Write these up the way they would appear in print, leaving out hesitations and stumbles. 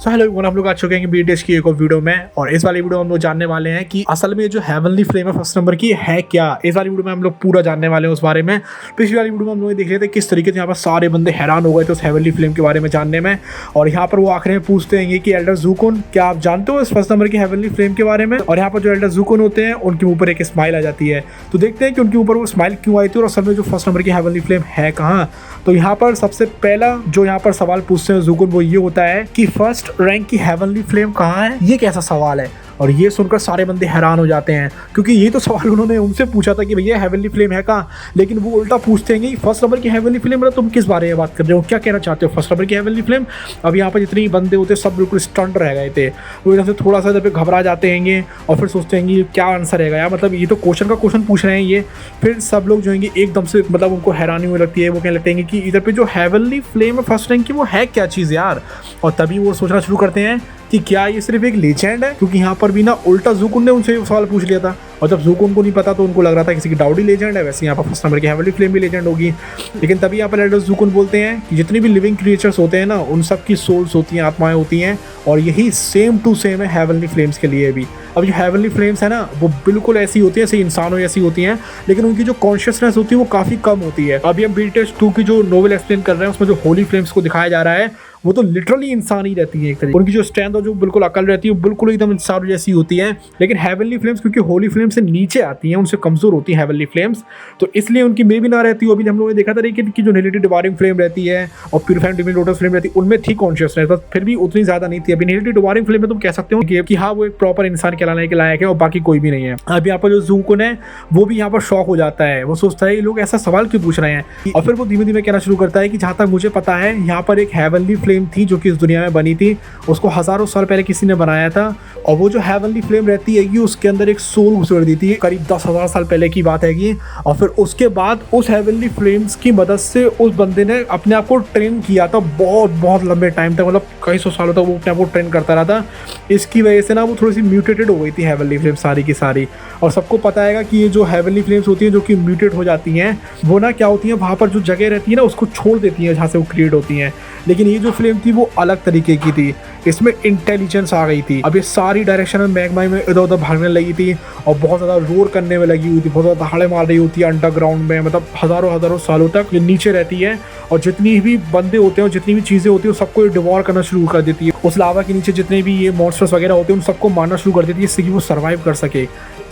So hello everyone, आप लोग आ चुके हैं बीटीएस की एक और वीडियो में। और इस वाली वीडियो में हम लोग जानने वाले हैं कि असल में जो हेवनली फ्लेम है फर्स्ट नंबर की है क्या। इस वाली वीडियो में हम लोग पूरा जानने वाले हैं उस बारे में। पिछली वाली वीडियो में हम लोग देख रहे थे किस तरीके से यहाँ पर सारे बंदे हैरान हो गए थे उस हेवनली फ्लेम के बारे में जानने में। और यहाँ पर वो आखिर में पूछते हैं कि एल्डर ज़ूकुन, क्या आप जानते हो इस फर्स्ट नंबर की हेवनली फ्लेम के बारे में। और यहाँ पर जो एल्डर ज़ूकुन होते हैं उनके ऊपर एक स्माइल आ जाती है। तो देखते हैं कि उनके ऊपर वो स्माइल क्यों आई थी और असल में जो फर्स्ट नंबर की हेवनली फ्लेम है कहाँ। तो यहाँ पर सबसे पहला जो यहाँ पर सवाल पूछते हैं ज़ूकुन वो ये होता है कि फर्स्ट रैंक की हेवनली फ्लेम कहाँ है। ये कैसा सवाल है। और ये सुनकर सारे बंदे हैरान हो जाते हैं क्योंकि ये तो सवाल उन्होंने उनसे पूछा था कि भैया हेवनली फ्लेम है कहाँ, लेकिन वो उल्टा पूछते हैं कि फर्स्ट नंबर की हेवनली फ्लेम, मतलब तुम किस बारे में बात कर रहे हो, क्या कहना चाहते हो फर्स्ट नंबर की हेवनली फ्लेम। अब यहाँ पर जितने बंदे होते हैं सब बिल्कुल स्टंट रह गए थे। वो इधर से थोड़ा सा इधर पे घबरा जाते हैं और फिर सोचते हैं कि क्या आंसर रहेगा यार, मतलब ये तो क्वेश्चन पूछ रहे हैं ये। फिर सब लोग जो है एकदम से मतलब उनको हैरानी होने लगती है। वो कहने लगते हैं कि इधर पे जो हेवनली फ्लेम है फर्स्ट रैंक की वो है क्या चीज़ यार। और तभी वो सोचना शुरू करते हैं कि क्या ये सिर्फ एक लेजेंड है, क्योंकि यहाँ पर भी ना उल्टा ज़ूकुन ने उनसे सवाल पूछ लिया था। और जब ज़ूकुन को नहीं पता तो उनको लग रहा था किसी की डाउडी लेजेंड है, वैसे यहाँ पर फर्स्ट नंबर की हेवनली फ्लेम भी लेजेंड होगी। लेकिन तभी यहाँ पर एल्डर ज़ूकुन बोलते हैं कि जितने भी लिविंग क्रिएचर्स होते हैं ना उन सब की सोल्स होती हैं, आत्माएं होती हैं, और यही सेम टू सेम है हेवनली फ्लेम्स के लिए भी। अब जो हेवनली फ्लेम्स है ना वो बिल्कुल ऐसी होती है, ऐसे इंसानों जैसी होती हैं, लेकिन उनकी जो कॉन्शियसनेस होती है वो काफ़ी कम होती है। अभी हम BTS 2 की जो नोवेल एक्सप्लेन कर रहे हैं उसमें जो होली फ्लेम्स को दिखाया जा रहा है वो तो लिटरली इंसान ही रहती है एक तरीके। उनकी जो स्ट्रेंथ और जो बिल्कुल अकल रहती है वो बिल्कुल एकदम इंसान जैसी होती है। लेकिन हेवनली फ्लेम्स क्योंकि होली फ्लेम से नीचे आती हैं, उनसे कमज़ोर होती है हेवनली फ्लेम्स, तो इसलिए उनकी मे भी ना रहती हो। अभी हम लोगों ने देखा था लेकिन की जो नेगेटिव डिवाइनिंग फ्लेम रहती है और प्यूरिफाइंग डिवाइन लोटस फ्लेम रहती है उनमें थी कॉन्शियसनेस, बस फिर भी उतनी ज़्यादा नहीं थी। अभी नेगेटिव डिवाइनिंग फ्लेम में तुम कह सकते हो कि हाँ वो एक प्रॉपर इंसान कहलाने के लायक है और बाकी कोई भी नहीं है। अब यहाँ पर जो ज़ूकुन है वो भी यहाँ पर शॉक हो जाता है। वो सोचता है ये लोग ऐसा सवाल क्यों पूछ रहे हैं। और फिर वो धीमे धीमे कहना शुरू करता है कि जहाँ तक मुझे पता है यहाँ पर एक हेवनली फ्लेम थी जो कि इस दुनिया में बनी थी, उसको हजारों साल पहले किसी ने बनाया था। और वो जो हेवनली फ्लेम रहती है उसके अंदर एक सोल घुसेड़ दी थी, करीब 10,000 साल पहले की बात है। और फिर उसके बाद उस हेवनली फ्लेम्स की मदद से उस बंदे ने अपने आप को ट्रेन किया था बहुत बहुत लंबे टाइम तक, मतलब कई सौ सालों तक वो अपने आप को ट्रेन करता रहा था। इसकी वजह से ना वो थोड़ी सी म्यूटेटेड हो गई थी हेवनली फ्लेम सारी की सारी। और सबको पता है कि ये जो हेवनली फ्लेम्स होती हैं जो कि म्यूटेट हो जाती हैं वो ना क्या होती हैं, वहाँ पर जो जगह रहती है ना उसको छोड़ देती हैं जहाँ से वो क्रिएट होती हैं। लेकिन ये जो फ्लेम थी वो अलग तरीके की थी, इसमें इंटेलिजेंस आ गई थी। अब ये सारी डायरेक्शन में मैग्मा में इधर उधर भागने लगी थी और बहुत ज़्यादा रोर करने में लगी हुई थी, बहुत ज़्यादा दहाड़े मार रही होती है अंडरग्राउंड में, मतलब हज़ारों सालों तक ये नीचे रहती है। और जितनी भी बंदे होते हैं और जितनी भी चीज़ें होती हैं सबको ये डिवॉर करना शुरू कर देती है। उस लावा के नीचे जितने भी ये मॉन्स्टर्स वगैरह होते हैं उन सबको मारना शुरू कर देती है जिससे कि वो सर्वाइव कर सके।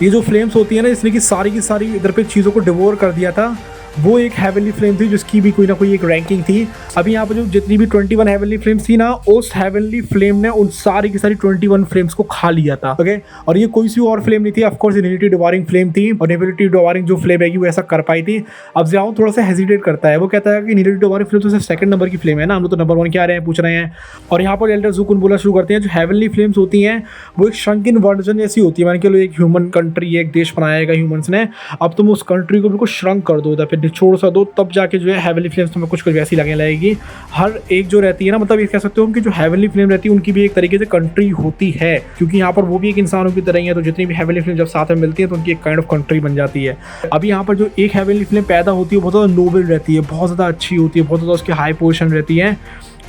ये जो फ्लेम्स होती है ना इसने की सारी इधर पे चीज़ों को डिवोर कर दिया था, वो एक हेवनली फ्लेम थी जिसकी भी कोई ना कोई एक रैंकिंग थी। अभी यहाँ पर जो जितनी भी 21 हेवनली फ्लेम्स थी ना उस हेवनली फ्लेम ने उन सारी की सारी 21 फ्लेम्स को खा लिया था। ओके, और ये कोई सी और फ्लेम नहीं थी, ऑफकोर्स नेगेटिव डिवाइनिंग फ्लेम थी। और नेगेटिव डिवाइनिंग जो फ्लेम है वो ऐसा कर पाई थी। अब ज़ियाओ थोड़ा सा हेजिटेट करता है, वो कहता है कि नेगेटिव डिवाइनिंग फ्लेम तो सिर्फ सेकंड नंबर की फ्लेम है ना, हम लोग तो नंबर 1 क्या रहे हैं पूछ रहे हैं। और यहाँ पर एल्डर ज़ूकुन बोला शुरू करते हैं जो हेवनली फ्लेम्स होती हैं वो एक श्रंकिन वर्जन जैसी होती है। मान के लो एक ह्यूमन कंट्री, एक देश बनाएगा ह्यूमंस ने, अब तुम उस कंट्री को बिल्कुल श्रंक कर दो, फिर निचोड़ सा दो, तब जाके जो है हेवनली फ्लेम्स तुम्हें कुछ वैसी लगने लगेगी। हर एक जो रहती है ना, मतलब ये कह सकते हो कि जो हेवनली फ्लेम रहती है उनकी भी एक तरीके से कंट्री होती है, क्योंकि यहाँ पर वो भी एक इंसानों की तरह ही है। तो जितनी भी हेवनली फ्लेम जब साथ में मिलती है तो उनकी एक काइंड ऑफ कंट्री बन जाती है। अभी यहाँ पर जो एक हेवनली फ्लेम पैदा होती है बहुत ज़्यादा नोबल रहती है, बहुत ज़्यादा अच्छी होती है, बहुत ज़्यादा उसकी हाई पोजीशन रहती है।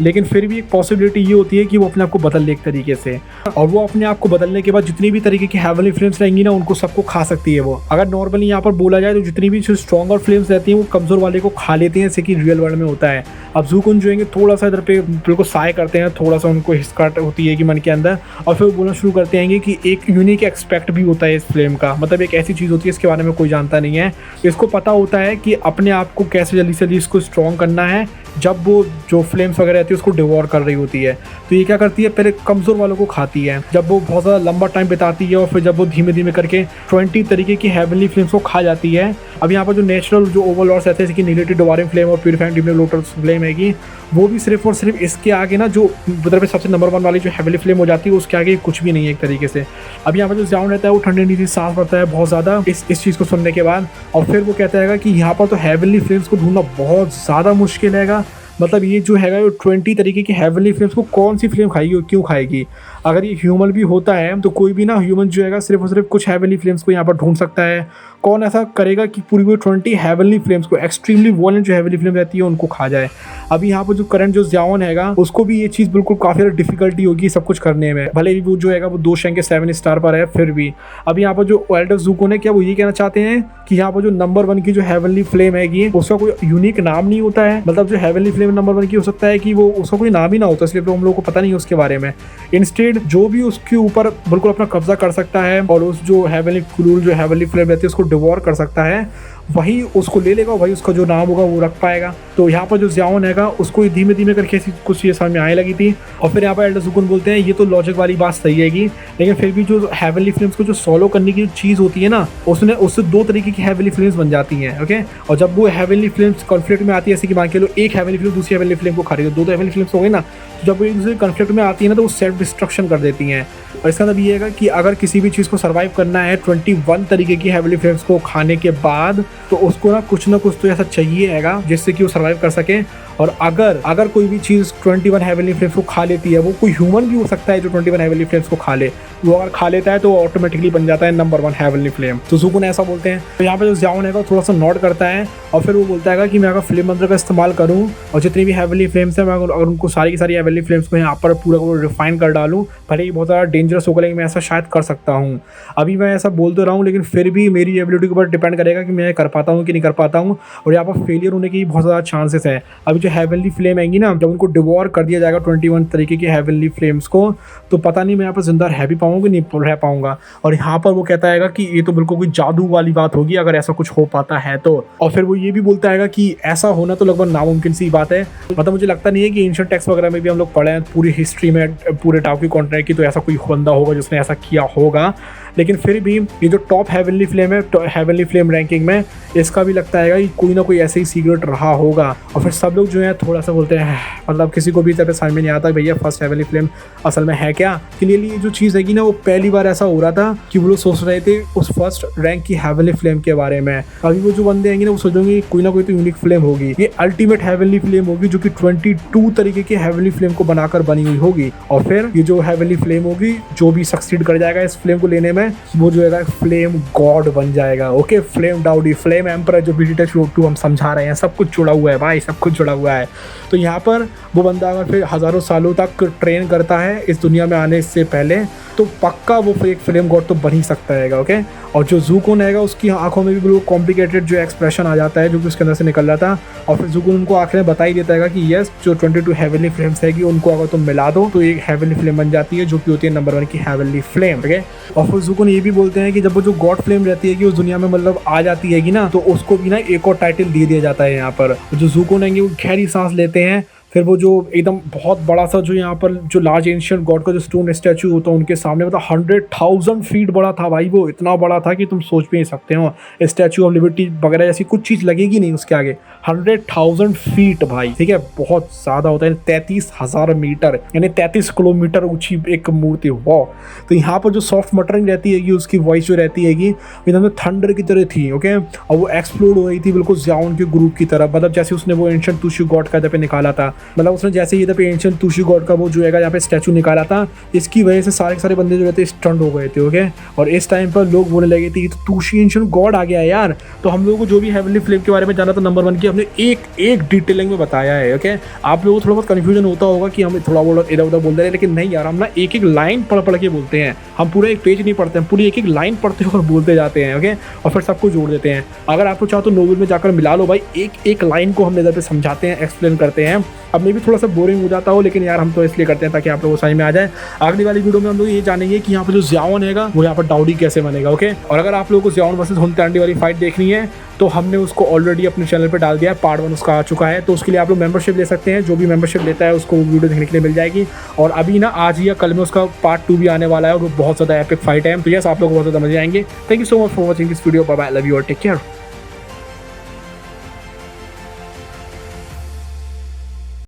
लेकिन फिर भी एक पॉसिबिलिटी ये होती है कि वो अपने आप को बदल ले एक तरीके से, और वो अपने आप को बदलने के बाद जितनी भी तरीके की हेवनली फ्लेम्स रहेंगी ना उनको सबको खा सकती है वो। अगर नॉर्मली यहाँ पर बोला जाए तो जितनी भी स्ट्रॉन्गर फ्लेम्स रहती हैं वो कमज़ोर वाले को खा लेती हैं, जैसे कि रियल वर्ल्ड में होता है। अब ज़ूकुन जो है थोड़ा सा इधर पे बिल्कुल साय करते हैं, थोड़ा सा उनको हिचकाहट होती है कि मन के अंदर, और फिर वो बोलना शुरू करते हैं कि एक यूनिक एक्सपेक्ट भी होता है इस फ्लेम का, मतलब एक ऐसी चीज़ होती है इसके बारे में कोई जानता नहीं है। इसको पता होता है कि अपने आप को कैसे जल्दी से जल्दी इसको स्ट्रॉन्ग करना है जब वो जो फ्लेम्स वगैरह रहती है उसको डिवोर कर रही होती है। तो ये क्या करती है, पहले कमज़ोर वालों को खाती है, जब वो बहुत ज़्यादा लंबा टाइम बिताती है और फिर जब वो धीमे धीमे करके 20 तरीके की हेवनली फ्लेम्स को खा जाती है। अब यहाँ पर जो नेचुरल जो ओवरलॉर्ड्स रहते हैं जैसे कि नेगेटिव डिवाइनिंग फ्लेम और प्यूरिफाइंग डिवाइन लोटस फ्लेम है वो भी सिर्फ और सिर्फ इसके आगे ना जो मतलब सबसे नंबर 1 वाली जो हेवनली फ्लेम हो जाती है उसके आगे कुछ भी नहीं है एक तरीके से। अब यहाँ पर जो ज़ियाओ रहता है वो ठंडी नीचे सांस पड़ता है बहुत ज़्यादा इस चीज़ को सुनने के बाद। और फिर वो कहता है कि यहाँ पर तो हेवनली फ्लेम्स को ढूंढना बहुत ज़्यादा मुश्किल है। मतलब ये जो है 20 तरीके की हेवनली फ्लेम्स को कौन सी फ्लेम खाएगी और क्यों खाएगी। अगर ये ह्यूमन भी होता है तो कोई भी ना ह्यूमन जो है सिर्फ और सिर्फ कुछ हेवनली फ्लेम्स को यहाँ पर ढूंढ सकता है, कौन ऐसा करेगा कि पूरी पूरी 20 हेवनली फ्लेम्स को, एक्सट्रीमली वॉयलेंट जो हेवनली फ्लेम रहती है उनको खा जाए। अभी यहाँ पर जो करंट जो ज़ियाओन हैगा उसको भी ये चीज़ बिल्कुल काफ़ी ज़्यादा डिफिकल्टी होगी सब कुछ करने में, भले ही वो जो हैगा वो 2 शैंक के 7 स्टार पर है फिर भी। अभी यहाँ पर जो एल्डर ज़ुकोन है क्या वो ये कहना चाहते हैं कि यहाँ पर जो नंबर 1 की जो हेवनली फ्लेम हैगी उसका कोई यूनिक नाम नहीं होता है, मतलब जो हेवनली फ्लेम नंबर 1 की हो सकता है कि वो उसका कोई नाम ही ना होता, इसलिए तो हम लोग को पता नहीं है उसके बारे में। इंस्टेड जो भी उसके ऊपर बिल्कुल अपना कब्जा कर सकता है और उस जो हेवनली क्रूल जो हेवनली फ्लेम रहती है उसको डिवोर कर सकता है, वही उसको ले लेगा, वही उसका जो नाम होगा वो रख पाएगा। तो यहाँ पर जो ज़ियाओन हैगा उसको धीमे धीमे करके कुछ ये समझ में आने लगी थी। और फिर यहाँ पर एल्डर ज़ुकोन बोलते हैं ये तो लॉजिक वाली बात सही हैगी, लेकिन फिर भी जो हेवनली फ्लेम्स को जो सॉलो करने की जो चीज़ होती है ना उसने उससे 2 तरीके की हेवनली फ्लेम्स बन जाती हैं। ओके, और जब वो हेवनली फ्लेम्स कॉन्फ्लिक्ट में आती है, जैसे कि मान के लो एक हेवनली फ्लेम दूसरी हेवनली फ्लेम को खा रही है, 2 तो हेवनली फ्लेम्स हो गई ना, तो जब वो एक दूसरे कॉन्फ्लिक्ट में आती है ना तो वो सेल्फ डिस्ट्रक्शन कर देती हैं। और इसका मतलब ये है कि अगर किसी भी चीज़ को सर्वाइव करना है 21 तरीके की हेवनली फ्लेम्स को खाने के बाद, तो उसको ना कुछ तो ऐसा चाहिए हैगा जिससे कि वो सर्वाइव कर सके। और अगर कोई भी चीज़ 21 हेवनली फ्लेम्स को खा लेती है, वो कोई ह्यूमन भी हो सकता है जो 21 हेवनली फ्लेम्स को खा ले, वो अगर खा लेता है तो ऑटोमेटिकली बन जाता है नंबर 1 हेवनली फ्लेम। तो ज़ुकोन ऐसा बोलते हैं। तो यहाँ पे जो ज़ियाओन है थोड़ा सा नॉट करता है और फिर वो बोलता है कि मैं अगर फ्लेम मंत्र का इस्तेमाल करूँ और जितनी भी हेवनली फ्लेम्स हैं मैं अगर उनको सारी की सारी हेवनली फ्लेम्स को यहाँ पर पूरा रिफाइन कर डालूँ, भले ही बहुत ज़्यादा डेंजरस होगा लेकिन मैं ऐसा शायद कर सकता हूँ। अभी मैं ऐसा बोल तो रहा हूँ लेकिन फिर भी मेरी एबिलिटी के ऊपर डिपेंड करेगा कि मैं कर पाता हूँ कि नहीं कर पाता हूँ, और यहाँ पर फेलियर होने की बहुत ज़्यादा चांसेस है। अभी जो हेवनली फ्लेम आएंगी ना, जब उनको डिवोर कर दिया जाएगा 21 तरीके की हेवनली फ्लेम्स को, तो पता नहीं मैं यहाँ पर जिंदा रह भी पाऊंगा कि नहीं रह पाऊंगा। और यहाँ पर वो कहता है कि ये तो बिल्कुल कोई जादू वाली बात होगी अगर ऐसा कुछ हो पाता है तो। और फिर वो ये भी बोलता है कि ऐसा होना तो लगभग नामुमकिन सी बात है, मतलब मुझे लगता नहीं है कि एंशिएंट टेक्स्ट वगैरह में भी हम लोग पढ़े हैं पूरी हिस्ट्री में पूरे टाओकी कॉन्टिनेंट की, तो ऐसा कोई बंदा होगा जिसने ऐसा किया होगा। लेकिन फिर भी ये जो टॉप हेवनली फ्लेम है हेवनली फ्लेम रैंकिंग में, इसका भी लगता है कि कोई ना कोई ऐसे ही सीक्रेट रहा होगा। और फिर सब लोग जो है थोड़ा सा बोलते हैं, मतलब किसी को भी जब समझ में नहीं आता भैया फर्स्ट हेवनली फ्लेम असल में है क्या। क्लियरली जो चीज़ है कि ना वो पहली बार ऐसा हो रहा था कि वो लोग सोच रहे थे उस फर्स्ट रैंक की हेवनली फ्लेम के बारे में। अभी वो जो बंदे आएंगे ना वो सोचेंगे कोई ना कोई तो यूनिक फ्लेम होगी, ये अल्टीमेट हेवनली फ्लेम होगी जो कि 22 तरीके की हेवनली फ्लेम को बनाकर बनी हुई होगी। और फिर ये जो हेवनली फ्लेम होगी जो भी सक्सीड कर जाएगा इस फ्लेम को लेने में, वो जो है फ्लेम गॉड बन जाएगा। ओके, फ्लेम डाउडी, फ्लेम एम्पर जो BT2 हम समझा रहे हैं, सब कुछ जुड़ा हुआ है भाई, सब कुछ जुड़ा हुआ है। तो यहाँ पर वो बंदा अगर फिर हज़ारों सालों तक ट्रेन करता है इस दुनिया में आने से पहले, तो पक्का वो फिर एक फ्लेम गॉड तो बन ही सकता है। ओके, और जो ज़ुकोन है उसकी आंखों में भी बिल्कुल कॉम्प्लिकेटेड जो एक्सप्रेशन आ जाता है जो कि उसके अंदर से निकल रहा था। और फिर ज़ुकोन उनको आखिर में बता ही देता है कि यस, जो 22 हेवनली फ्लेम्स है उनको अगर तुम मिला दो तो एक हेवनली फ्लेम बन जाती है जो कि होती है नंबर 1 की हेवनली फ्लेम। ओके, और फिर ज़ुकोन ये भी बोलते हैं कि जब वो जो गॉड फ्लेम रहती है कि उस दुनिया में मतलब आ जाती है ना, तो उसको भी ना एक और टाइटल दे दिया जाता है। यहाँ पर जो ज़ुकोन है वो गहरी सांस लेते हैं। फिर वो जो एकदम बहुत बड़ा सा जो यहाँ पर जो लार्ज एंशिएंट गॉड का जो स्टोन स्टैचू होता है उनके सामने, मतलब 100,000 फीट बड़ा था भाई, वो इतना बड़ा था कि तुम सोच भी नहीं सकते हो। स्टैचू ऑफ लिबर्टी वगैरह जैसी कुछ चीज़ लगेगी नहीं उसके आगे। 100,000 फीट भाई, ठीक है, बहुत ज़्यादा होता है। 33,000 मीटर यानी 33 किलोमीटर ऊंची एक मूर्ति। वाह। तो यहाँ पर जो सॉफ्ट मटरिंग रहती है उसकी वॉइस जो रहती है एकदम थंडर की तरह थी। ओके, और वो एक्सप्लोड हो रही थी बिल्कुल ज़ियाओन के ग्रुप की तरह, मतलब जैसे उसने वो एंशिएंट तुशु गॉड का पे निकाला था, मतलब उसने जैसे ये पे एंशिएंट तुशु गॉड का वो जो है यहाँ पे स्टैचू निकाला था, इसकी वजह से सारे के सारे बंदे जो रहते स्टंट हो गए थे। ओके, और इस टाइम पर लोग बोलने लगे थे तो तुशु एंशिएंट गॉड आ गया है यार। तो हम लोगों को जो भी हेवनली फ्लेम के बारे में जाना था नंबर 1 की, हमने एक डिटेलिंग में बताया है। ओके, आप लोगों को थोड़ा बहुत कन्फ्यूजन होता होगा कि हम थोड़ा बहुत इधर उधर बोल रहे हैं, लेकिन नहीं यार, हम ना एक लाइन पढ़ के बोलते हैं, हम पूरा एक पेज नहीं पढ़ते हैं, पूरी एक लाइन पढ़ते हैं और बोलते जाते हैं। ओके, और फिर सबको जोड़ देते हैं। अगर आपको चाहो तो नोवेल में जाकर मिला लो भाई, एक लाइन को हम इधर पे समझाते हैं, एक्सप्लेन करते हैं। अब में भी थोड़ा सा बोरिंग हो जाता हो, लेकिन यार हम तो इसलिए करते हैं ताकि आप लोगों को समझ में आ जाए। अगली वाली वीडियो में हम लोग ये जानेंगे कि यहाँ पर जो ज़ियाओन है वो यहाँ पर डाउडी कैसे बनेगा। ओके, और अगर आप लोगों को ज़ियाओन वर्सेस हुनतांडी वाली फाइट देखनी है तो हमने उसको ऑलरेडी अपने चैनल पे डाल दिया है, पार्ट 1 उसका आ चुका है। तो उसके लिए आप लोग मेंबरशिप ले सकते हैं, जो भी मेंबरशिप लेता है उसको वीडियो देखने के लिए मिल जाएगी। और अभी ना आज या कल में उसका पार्ट 2 भी आने वाला है और वो बहुत ज़्यादा एपिक फाइट है। तो यस, आप लोग को बहुत ज़्यादा मजे आएंगे। Thank you so much for watching this video. Bye bye, love you और टेक केयर।